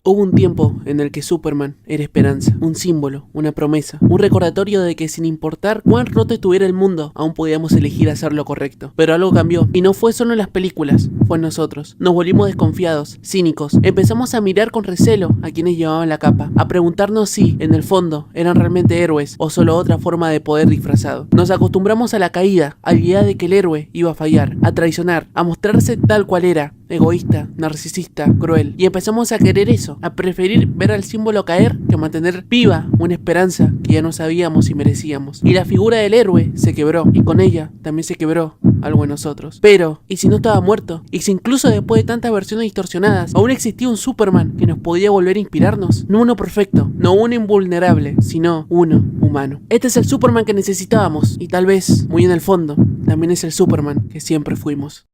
Hubo un tiempo en el que Superman era esperanza, un símbolo, una promesa, un recordatorio de que sin importar cuán roto estuviera el mundo, aún podíamos elegir hacer lo correcto. Pero algo cambió, y no fue solo en las películas, fue en nosotros. Nos volvimos desconfiados, cínicos, empezamos a mirar con recelo a quienes llevaban la capa, a preguntarnos si, en el fondo, eran realmente héroes o solo otra forma de poder disfrazado. Nos acostumbramos a la caída, a la idea de que el héroe iba a fallar, a traicionar, a mostrarse tal cual era, egoísta, narcisista, cruel, y empezamos a querer eso, a preferir ver al símbolo caer que mantener viva una esperanza que ya no sabíamos si merecíamos. Y la figura del héroe se quebró, y con ella también se quebró algo en nosotros. Pero, ¿y si no estaba muerto? ¿Y si incluso después de tantas versiones distorsionadas, aún existía un Superman que nos podía volver a inspirarnos? No uno perfecto, no uno invulnerable, sino uno humano. Este es el Superman que necesitábamos, y tal vez, muy en el fondo, también es el Superman que siempre fuimos.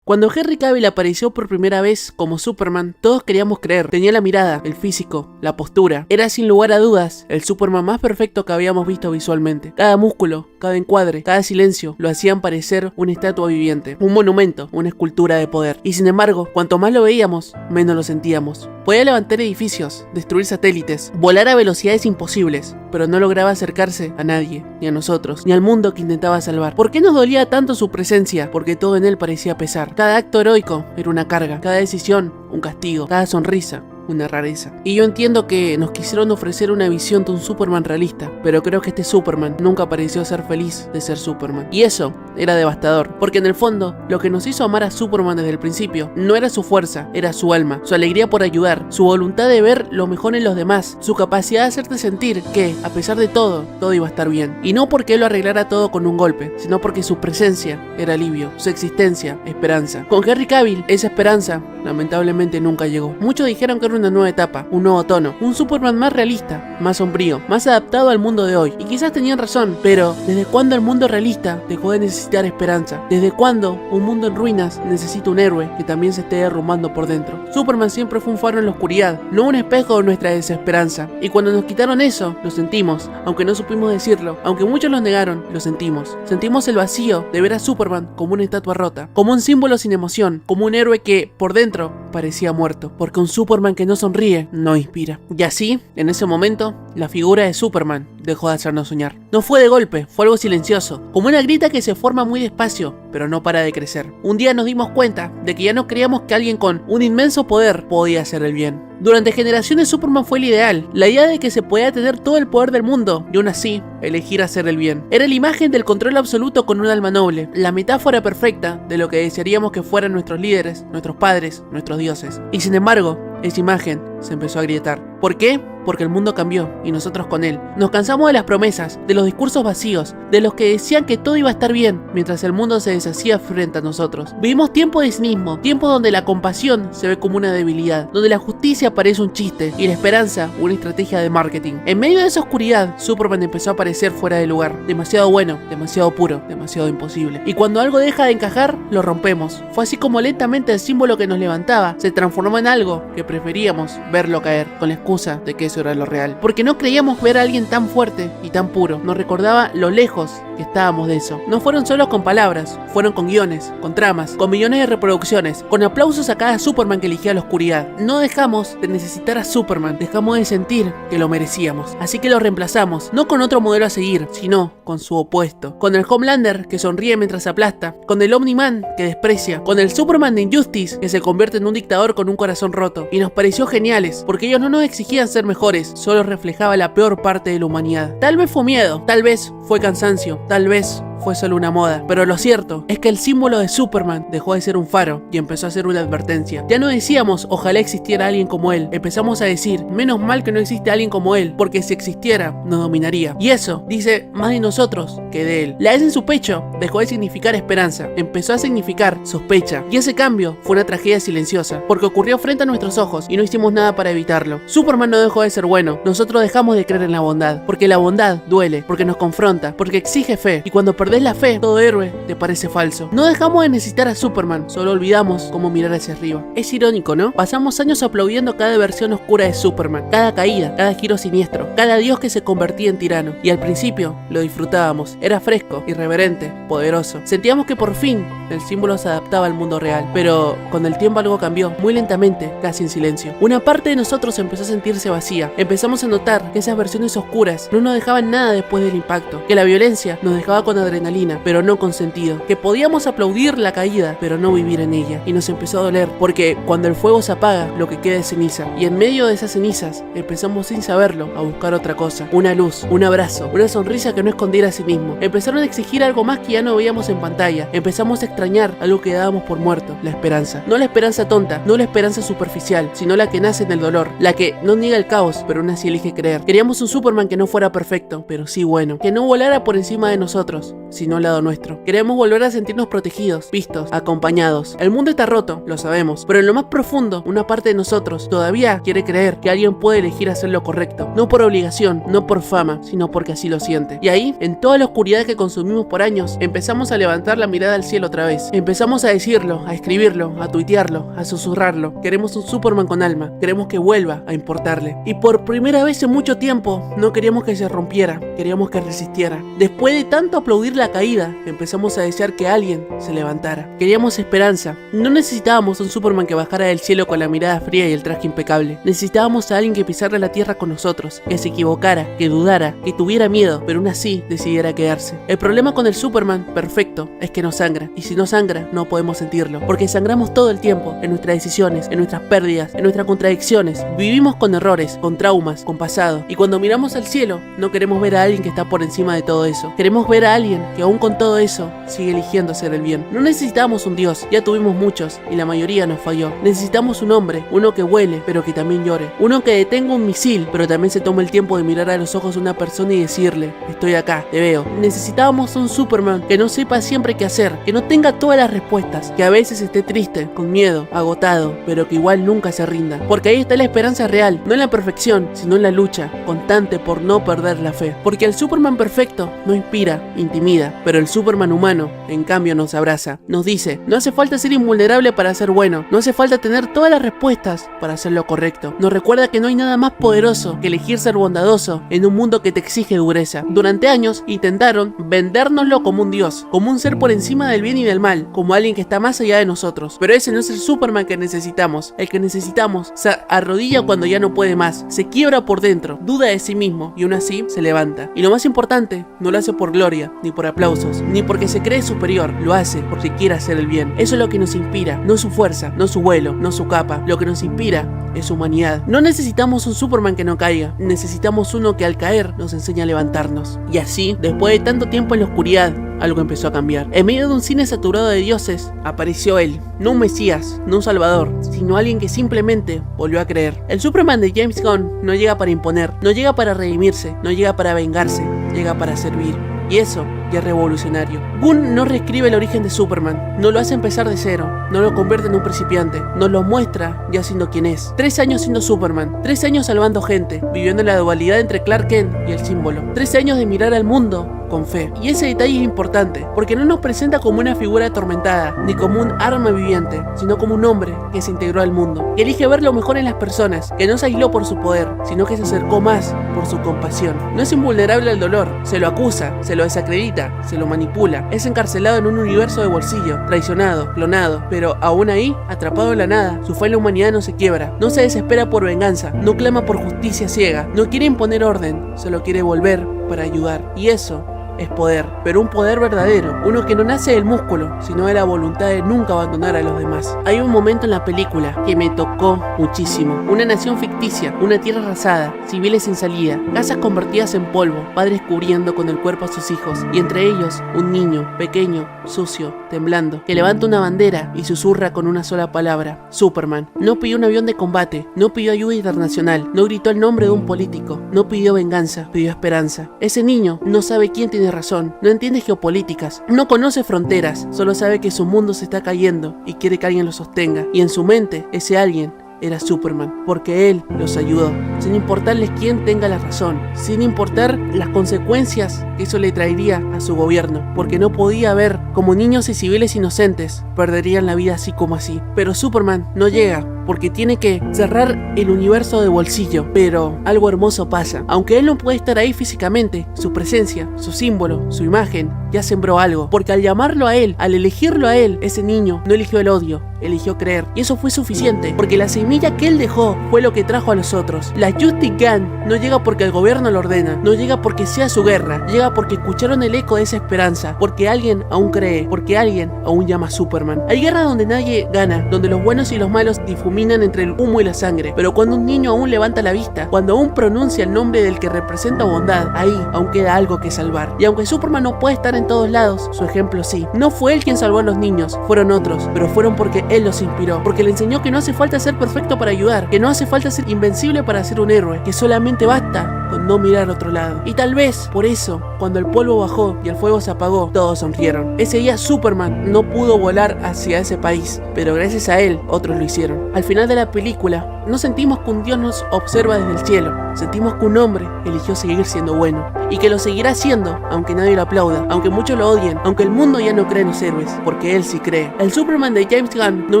Cuando Henry Cavill apareció por primera vez como Superman, todos queríamos creer. Tenía la mirada, el físico, la postura. Era sin lugar a dudas el Superman más perfecto que habíamos visto visualmente. Cada músculo, cada encuadre, cada silencio lo hacían parecer una estatua viviente, un monumento, una escultura de poder. Y sin embargo, cuanto más lo veíamos, menos lo sentíamos. Podía levantar edificios, destruir satélites, volar a velocidades imposibles, pero no lograba acercarse a nadie, ni a nosotros, ni al mundo que intentaba salvar. ¿Por qué nos dolía tanto su presencia? Porque todo en él parecía pesar. Cada acto heroico era una carga, cada decisión un castigo, cada sonrisa una rareza. Y yo entiendo que nos quisieron ofrecer una visión de un Superman realista, pero creo que este Superman nunca pareció ser feliz de ser Superman. Y eso era devastador, porque en el fondo, lo que nos hizo amar a Superman desde el principio no era su fuerza, era su alma, su alegría por ayudar, su voluntad de ver lo mejor en los demás, su capacidad de hacerte sentir que, a pesar de todo iba a estar bien. Y no porque él lo arreglara todo con un golpe, sino porque su presencia era alivio, su existencia, esperanza. Con Henry Cavill, esa esperanza, lamentablemente nunca llegó. Muchos dijeron que era una nueva etapa, un nuevo tono, un Superman más realista, más sombrío, más adaptado al mundo de hoy. Y quizás tenían razón, pero ¿desde cuándo el mundo realista dejó de necesitar esperanza? ¿Desde cuándo un mundo en ruinas necesita un héroe que también se esté derrumbando por dentro? Superman siempre fue un faro en la oscuridad, no un espejo de nuestra desesperanza. Y cuando nos quitaron eso, lo sentimos, aunque no supimos decirlo, aunque muchos lo negaron, lo sentimos. Sentimos el vacío de ver a Superman como una estatua rota, como un símbolo sin emoción, como un héroe que, por dentro, parecía muerto, porque un Superman que no sonríe, no inspira. Y así, en ese momento, la figura de Superman dejó de hacernos soñar. No fue de golpe, fue algo silencioso, como una grita que se forma muy despacio, pero no para de crecer. Un día nos dimos cuenta de que ya no creíamos que alguien con un inmenso poder podía hacer el bien. Durante generaciones Superman fue el ideal, la idea de que se podía tener todo el poder del mundo y aún así elegir hacer el bien. Era la imagen del control absoluto con un alma noble, la metáfora perfecta de lo que desearíamos que fueran nuestros líderes, nuestros padres, nuestros dioses. Y sin embargo, esa imagen se empezó a agrietar. ¿Por qué? Porque el mundo cambió y nosotros con él. Nos cansamos de las promesas, de los discursos vacíos, de los que decían que todo iba a estar bien mientras el mundo se deshacía frente a nosotros. Vivimos tiempos de cinismo, tiempos donde la compasión se ve como una debilidad, donde la justicia parece un chiste y la esperanza una estrategia de marketing. En medio de esa oscuridad, Superman empezó a aparecer fuera de lugar, demasiado bueno, demasiado puro, demasiado imposible. Y cuando algo deja de encajar, lo rompemos. Fue así como lentamente el símbolo que nos levantaba se transformó en algo que preferíamos verlo caer, con la excusa de que eso era lo real. Porque no creíamos ver a alguien tan fuerte y tan puro. Nos recordaba lo lejos que estábamos de eso. No fueron solo con palabras, fueron con guiones, con tramas, con millones de reproducciones, con aplausos a cada Superman que elegía la oscuridad. No dejamos de necesitar a Superman, dejamos de sentir que lo merecíamos. Así que lo reemplazamos, no con otro modelo a seguir, sino con su opuesto. Con el Homelander que sonríe mientras aplasta, con el Omni-Man que desprecia, con el Superman de Injustice que se convierte en un dictador con un corazón roto. Y nos pareció geniales, porque ellos no nos exigían ser mejores, solo reflejaba la peor parte de la humanidad. Tal vez fue miedo, tal vez fue cansancio, tal vez fue solo una moda, pero lo cierto es que el símbolo de Superman dejó de ser un faro y empezó a ser una advertencia. Ya no decíamos ojalá existiera alguien como él, empezamos a decir menos mal que no existe alguien como él, porque si existiera nos dominaría. Y eso dice más de nosotros que de él. La S en su pecho dejó de significar esperanza, empezó a significar sospecha, y ese cambio fue una tragedia silenciosa, porque ocurrió frente a nuestros ojos y no hicimos nada para evitarlo. Superman no dejó de ser bueno, nosotros dejamos de creer en la bondad, porque la bondad duele, porque nos confronta, porque exige fe, y cuando perdés la fe, todo héroe te parece falso. No dejamos de necesitar a Superman, solo olvidamos cómo mirar hacia arriba. Es irónico, ¿no? Pasamos años aplaudiendo cada versión oscura de Superman, cada caída, cada giro siniestro, cada dios que se convertía en tirano. Y al principio lo disfrutábamos, era fresco, irreverente, poderoso. Sentíamos que por fin el símbolo se adaptaba al mundo real. Pero con el tiempo algo cambió, muy lentamente, casi en silencio. Una parte de nosotros empezó a sentirse vacía. Empezamos a notar que esas versiones oscuras no nos dejaban nada después del impacto, que la violencia nos dejaba con adrenalina, pero no con sentido, que podíamos aplaudir la caída, pero no vivir en ella. Y nos empezó a doler, porque cuando el fuego se apaga, lo que queda es ceniza. Y en medio de esas cenizas, empezamos sin saberlo a buscar otra cosa, una luz, un abrazo, una sonrisa que no escondiera a sí mismo. Empezaron a exigir algo más que ya no veíamos en pantalla. Empezamos a extrañar algo que dábamos por muerto, la esperanza. No la esperanza tonta, no la esperanza superficial, sino la que nace en el dolor, la que no niega el caos, pero aún así elige creer. Queríamos un Superman que no fuera perfecto, pero sí bueno, que no volara por encima de nosotros, sino al lado nuestro. Queremos volver a sentirnos protegidos, vistos, acompañados. El mundo está roto, lo sabemos, pero en lo más profundo, una parte de nosotros todavía quiere creer que alguien puede elegir hacer lo correcto, no por obligación, no por fama, sino porque así lo siente. Y ahí, en toda la oscuridad que consumimos por años, empezamos a levantar la mirada al cielo otra vez. Empezamos a decirlo, a escribirlo, a tuitearlo, a susurrarlo. Queremos un Superman con alma, queremos que vuelva a importarle. Y por primera vez en mucho tiempo, no queríamos que se rompiera, queríamos que resistiera. Después de tanto aplaudir la caída, empezamos a desear que alguien se levantara. Queríamos esperanza. No necesitábamos un Superman que bajara del cielo con la mirada fría y el traje impecable. Necesitábamos a alguien que pisara la tierra con nosotros, que se equivocara, que dudara, que tuviera miedo, pero aún así decidiera quedarse. El problema con el Superman perfecto es que no sangra, y si no sangra, no podemos sentirlo, porque sangramos todo el tiempo, en nuestras decisiones, en nuestras pérdidas, en nuestras contradicciones. Vivimos con errores, con traumas, con pasado, y cuando miramos al cielo, no queremos ver a alguien que está por encima de todo eso. Queremos ver a alguien que aún con todo eso, sigue eligiendo hacer el bien. No necesitamos un Dios, ya tuvimos muchos, y la mayoría nos falló. Necesitamos un hombre, uno que huele, pero que también llore. Uno que detenga un misil, pero también se tome el tiempo de mirar a los ojos de una persona y decirle, estoy acá, te veo. Necesitábamos un Superman que no sepa siempre qué hacer, que no tenga todas las respuestas, que a veces esté triste, con miedo, agotado, pero que igual nunca se rinda. Porque ahí está la esperanza real, no en la perfección, sino en la lucha constante por no perder la fe. Porque el Superman perfecto no inspira, intimida, pero el Superman humano, en cambio, nos abraza. Nos dice, no hace falta ser invulnerable para ser bueno, no hace falta tener todas las respuestas para hacer lo correcto. Nos recuerda que no hay nada más poderoso que elegir ser bondadoso en un mundo que te exige dureza. Durante años intentaron vendérnoslo como un dios, como un ser por encima del bien y del mal, como alguien que está más allá de nosotros. Pero ese no es el Superman que necesitamos. El que necesitamos se arrodilla cuando ya no puede más, se quiebra por dentro, duda de sí mismo y aún así se levanta. Y lo más importante, no lo hace por gloria, ni por aplausos, ni porque se cree superior, lo hace porque quiere hacer el bien. Eso es lo que nos inspira, no su fuerza, no su vuelo, no su capa. Lo que nos inspira es humanidad. No necesitamos un Superman que no caiga, necesitamos uno que al caer nos enseñe a levantarnos. Y así, después de tanto tiempo en la oscuridad, algo empezó a cambiar. En medio de un cine saturado de dioses, apareció él. No un Mesías, no un Salvador, sino alguien que simplemente volvió a creer. El Superman de James Gunn no llega para imponer, no llega para redimirse, no llega para vengarse, llega para servir. Y eso ya es revolucionario. Gunn no reescribe el origen de Superman, no lo hace empezar de cero, no lo convierte en un principiante, nos lo muestra ya siendo quien es. 3 años siendo Superman, 3 años salvando gente, viviendo la dualidad entre Clark Kent y el símbolo. 3 años de mirar al mundo con fe. Y ese detalle es importante, porque no nos presenta como una figura atormentada, ni como un arma viviente, sino como un hombre que se integró al mundo, que elige ver lo mejor en las personas, que no se aisló por su poder, sino que se acercó más por su compasión. No es invulnerable al dolor, se lo acusa, se lo desacredita, se lo manipula, es encarcelado en un universo de bolsillo, traicionado, clonado, pero aún ahí, atrapado en la nada, su fe en la humanidad no se quiebra, no se desespera por venganza, no clama por justicia ciega, no quiere imponer orden, solo quiere volver para ayudar. Y eso es poder, pero un poder verdadero, uno que no nace del músculo, sino de la voluntad de nunca abandonar a los demás. Hay un momento en la película que me tocó muchísimo. Una nación ficticia, una tierra arrasada, civiles sin salida, casas convertidas en polvo, padres cubriendo con el cuerpo a sus hijos, y entre ellos un niño, pequeño, sucio, temblando, que levanta una bandera y susurra con una sola palabra: Superman. No pidió un avión de combate, no pidió ayuda internacional, no gritó el nombre de un político, no pidió venganza, pidió esperanza. Ese niño no sabe quién tiene razón, no entiende geopolíticas, no conoce fronteras, solo sabe que su mundo se está cayendo y quiere que alguien lo sostenga. Y en su mente, ese alguien era Superman, porque él los ayudó, sin importarles quién tenga la razón, sin importar las consecuencias que eso le traería a su gobierno, porque no podía ver cómo niños y civiles inocentes perderían la vida así como así. Pero Superman no llega, porque tiene que cerrar el universo de bolsillo. Pero algo hermoso pasa. Aunque él no puede estar ahí físicamente, su presencia, su símbolo, su imagen, ya sembró algo, porque al llamarlo a él, al elegirlo a él, ese niño no eligió el odio, eligió creer. Y eso fue suficiente, porque la semilla que él dejó fue lo que trajo a los otros. La Justice Gun no llega porque el gobierno lo ordena, no llega porque sea su guerra, llega porque escucharon el eco de esa esperanza, porque alguien aún cree, porque alguien aún llama a Superman. Hay guerras donde nadie gana, donde los buenos y los malos difuminan entre el humo y la sangre, pero cuando un niño aún levanta la vista, cuando aún pronuncia el nombre del que representa bondad, ahí aún queda algo que salvar. Y aunque Superman no puede estar en todos lados, su ejemplo sí. No fue él quien salvó a los niños, fueron otros, pero fueron porque él los inspiró, porque le enseñó que no hace falta ser perfecto para ayudar, que no hace falta ser invencible para ser un héroe, que solamente basta con no mirar a otro lado. Y tal vez, por eso, cuando el polvo bajó y el fuego se apagó, todos sonrieron. Ese día Superman no pudo volar hacia ese país, pero gracias a él, otros lo hicieron. Al final de la película, no sentimos que un Dios nos observa desde el cielo, sentimos que un hombre eligió seguir siendo bueno, y que lo seguirá haciendo, aunque nadie lo aplauda, aunque muchos lo odien, aunque el mundo ya no cree en los héroes, porque él sí cree. El Superman de James Gunn no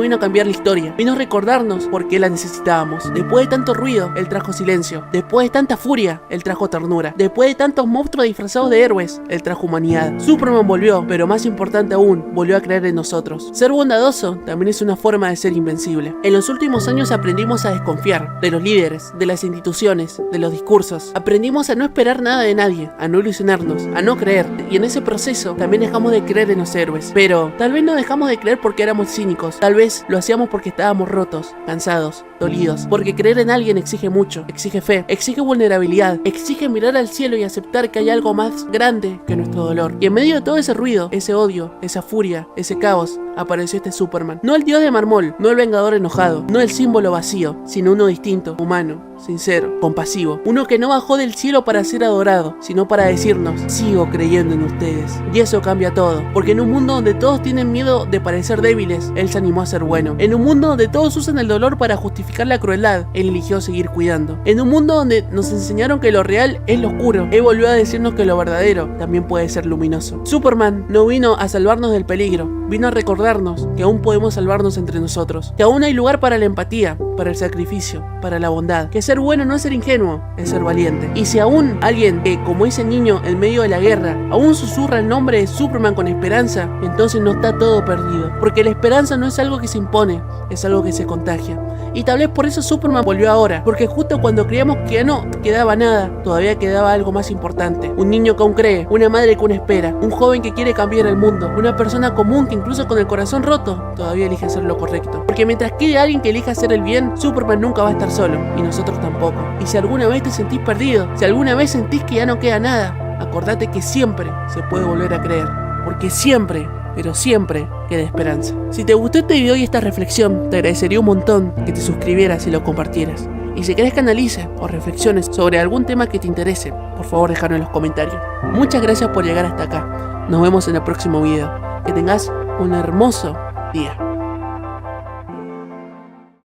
vino a cambiar la historia, vino a recordarnos por qué la necesitábamos. Después de tanto ruido, él trajo silencio. Después de tanta furia, él trajo ternura. Después de tantos monstruos disfrazados de héroes, él trajo humanidad. Superman volvió, pero más importante aún, volvió a creer en nosotros. Ser bondadoso también es una forma de ser invencible. En los últimos años aprendimos a desconfiar de los líderes, de las instituciones, de los discursos. Aprendimos a no esperar nada de nadie, a no ilusionarnos, a no creer. Y en ese proceso también dejamos de creer en los héroes. Pero tal vez no dejamos de creer porque éramos cínicos. Tal vez lo hacíamos porque estábamos rotos, cansados, dolidos. Porque creer en alguien exige mucho, exige fe, exige vulnerabilidad, exige mirar al cielo y aceptar que hay algo más grande que nuestro dolor. Y en medio de todo ese ruido, ese odio, esa furia, ese caos, apareció este Superman. No el dios de mármol, no el vengador enojado, no el símbolo vacío, sino uno distinto, humano, sincero, compasivo. Uno que no bajó del cielo para ser adorado, sino para decirnos, sigo creyendo en ustedes. Y eso cambia todo, porque en un mundo donde todos tienen miedo de parecer débiles, él se animó a ser bueno. En un mundo donde todos usan el dolor para justificar la crueldad, él eligió seguir cuidando. En un mundo donde nos enseñaron que lo real es lo oscuro, él volvió a decirnos que lo verdadero también puede ser luminoso. Superman no vino a salvarnos del peligro, vino a recordarnos que aún podemos salvarnos entre nosotros, que aún hay lugar para la empatía, para el sacrificio, para la bondad, que ser bueno no es ser ingenuo, es ser valiente. Y si aún alguien que, como ese niño en medio de la guerra, aún susurra el nombre de Superman con esperanza, entonces no está todo perdido, porque la esperanza no es algo que se impone, es algo que se contagia. Y tal vez por eso Superman volvió ahora, porque justo cuando creíamos que ya no quedaba nada, todavía quedaba algo más importante. Un niño que aún cree, una madre que aún espera, un joven que quiere cambiar el mundo, una persona común que incluso con el corazón roto, todavía elige hacer lo correcto. Porque mientras quede alguien que elija hacer el bien, Superman nunca va a estar solo, y nosotros tampoco. Y si alguna vez te sentís perdido, si alguna vez sentís que ya no queda nada, acordate que siempre se puede volver a creer, porque siempre, pero siempre queda esperanza. Si te gustó este video y esta reflexión, te agradecería un montón que te suscribieras y lo compartieras. Y si querés que analice o reflexiones sobre algún tema que te interese, por favor déjalo en los comentarios. Muchas gracias por llegar hasta acá. Nos vemos en el próximo video. Que tengas un hermoso día.